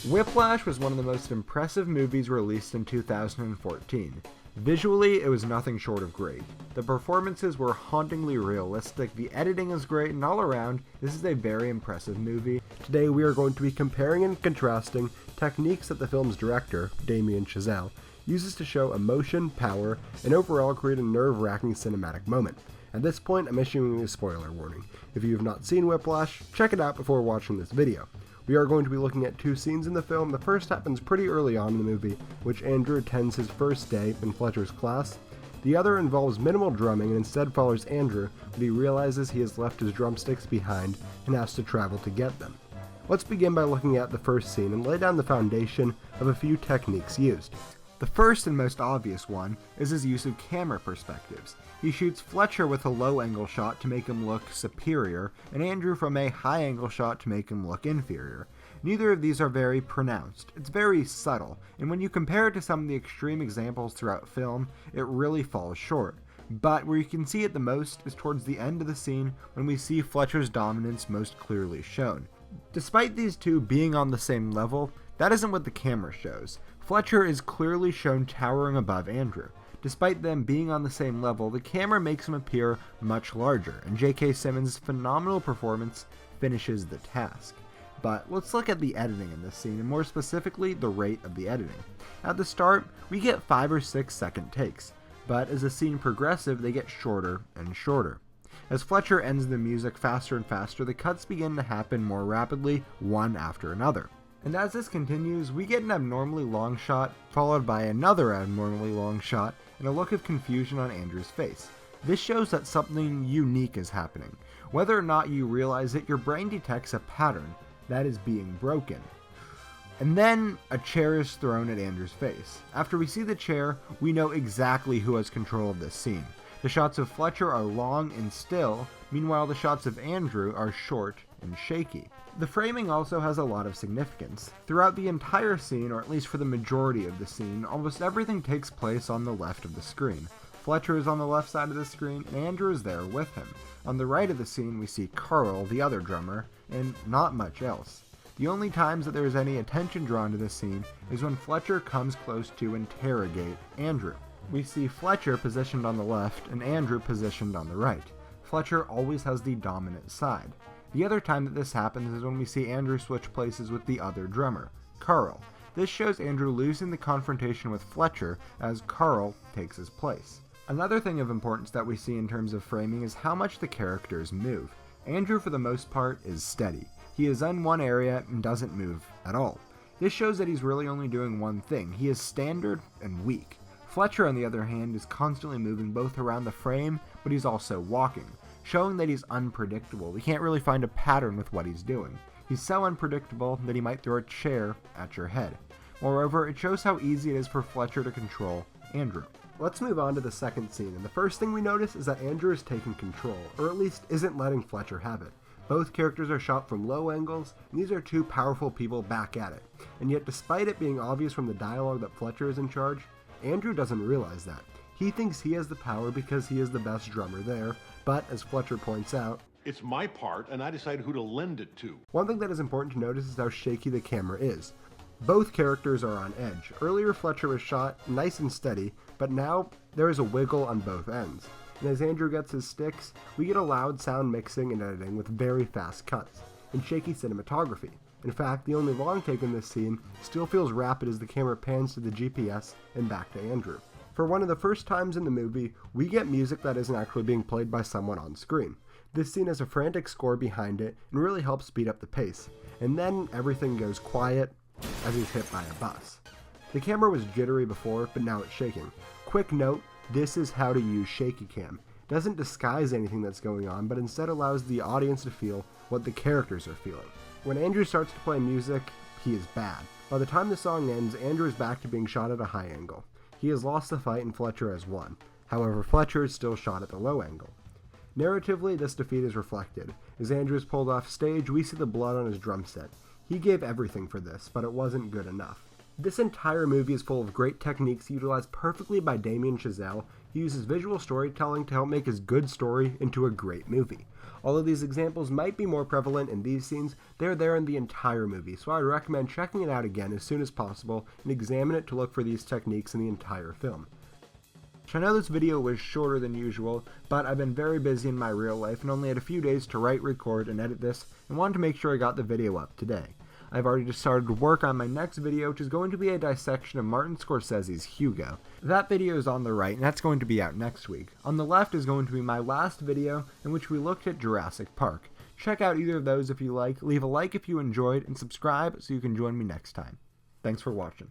Whiplash was one of the most impressive movies released in 2014. Visually, it was nothing short of great. The performances were hauntingly realistic, the editing is great, and all around, this is a very impressive movie. Today we are going to be comparing and contrasting techniques that the film's director, Damien Chazelle, uses to show emotion, power, and overall create a nerve-wracking cinematic moment. At this point, I'm issuing a spoiler warning. If you have not seen Whiplash, check it out before watching this video. We are going to be looking at two scenes in the film. The first happens pretty early on in the movie, which Andrew attends his first day in Fletcher's class. The other involves minimal drumming and instead follows Andrew when he realizes he has left his drumsticks behind and has to travel to get them. Let's begin by looking at the first scene and lay down the foundation of a few techniques used. The first and most obvious one is his use of camera perspectives. He shoots Fletcher with a low-angle shot to make him look superior, and Andrew from a high-angle shot to make him look inferior. Neither of these are very pronounced. It's very subtle, and when you compare it to some of the extreme examples throughout film, it really falls short. But where you can see it the most is towards the end of the scene when we see Fletcher's dominance most clearly shown. Despite these two being on the same level, that isn't what the camera shows. Fletcher is clearly shown towering above Andrew. Despite them being on the same level, the camera makes him appear much larger, and J.K. Simmons' phenomenal performance finishes the task. But let's look at the editing in this scene, and more specifically, the rate of the editing. At the start, we get 5 or 6 second takes, but as the scene progresses, they get shorter and shorter. As Fletcher ends the music faster and faster, the cuts begin to happen more rapidly, one after another. And as this continues, we get an abnormally long shot, followed by another abnormally long shot, and a look of confusion on Andrew's face. This shows that something unique is happening. Whether or not you realize it, your brain detects a pattern that is being broken. And then, a chair is thrown at Andrew's face. After we see the chair, we know exactly who has control of this scene. The shots of Fletcher are long and still, meanwhile the shots of Andrew are short and shaky. The framing also has a lot of significance. Throughout the entire scene, or at least for the majority of the scene, almost everything takes place on the left of the screen. Fletcher is on the left side of the screen, and Andrew is there with him. On the right of the scene, we see Carl, the other drummer, and not much else. The only times that there is any attention drawn to this scene is when Fletcher comes close to interrogate Andrew. We see Fletcher positioned on the left, and Andrew positioned on the right. Fletcher always has the dominant side. The other time that this happens is when we see Andrew switch places with the other drummer, Carl. This shows Andrew losing the confrontation with Fletcher as Carl takes his place. Another thing of importance that we see in terms of framing is how much the characters move. Andrew, for the most part, is steady. He is in one area and doesn't move at all. This shows that he's really only doing one thing. He is standard and weak. Fletcher, on the other hand, is constantly moving both around the frame, but he's also walking, showing that he's unpredictable. We can't really find a pattern with what he's doing. He's so unpredictable that he might throw a chair at your head. Moreover, it shows how easy it is for Fletcher to control Andrew. Let's move on to the second scene, and the first thing we notice is that Andrew is taking control, or at least isn't letting Fletcher have it. Both characters are shot from low angles, and these are two powerful people back at it. And yet, despite it being obvious from the dialogue that Fletcher is in charge, Andrew doesn't realize that. He thinks he has the power because he is the best drummer there, but as Fletcher points out, it's my part, and I decide who to lend it to. One thing that is important to notice is how shaky the camera is. Both characters are on edge. Earlier, Fletcher was shot nice and steady, but now there is a wiggle on both ends. And as Andrew gets his sticks, we get a loud sound mixing and editing with very fast cuts, and shaky cinematography. In fact, the only long take in this scene still feels rapid as the camera pans to the GPS and back to Andrew. For one of the first times in the movie, we get music that isn't actually being played by someone on screen. This scene has a frantic score behind it and really helps speed up the pace. And then everything goes quiet as he's hit by a bus. The camera was jittery before, but now it's shaking. Quick note, this is how to use shaky cam. It doesn't disguise anything that's going on, but instead allows the audience to feel what the characters are feeling. When Andrew starts to play music, he is bad. By the time the song ends, Andrew is back to being shot at a high angle. He has lost the fight and Fletcher has won. However, Fletcher is still shot at the low angle. Narratively, this defeat is reflected. As Andrew is pulled off stage, we see the blood on his drum set. He gave everything for this, but it wasn't good enough. This entire movie is full of great techniques utilized perfectly by Damien Chazelle. He uses visual storytelling to help make his good story into a great movie. Although these examples might be more prevalent in these scenes, they're there in the entire movie, so I would recommend checking it out again as soon as possible and examine it to look for these techniques in the entire film. I know this video was shorter than usual, but I've been very busy in my real life and only had a few days to write, record, and edit this, and wanted to make sure I got the video up today. I've already just started work on my next video, which is going to be a dissection of Martin Scorsese's Hugo. That video is on the right, and that's going to be out next week. On the left is going to be my last video, in which we looked at Jurassic Park. Check out either of those if you like, leave a like if you enjoyed, and subscribe so you can join me next time. Thanks for watching.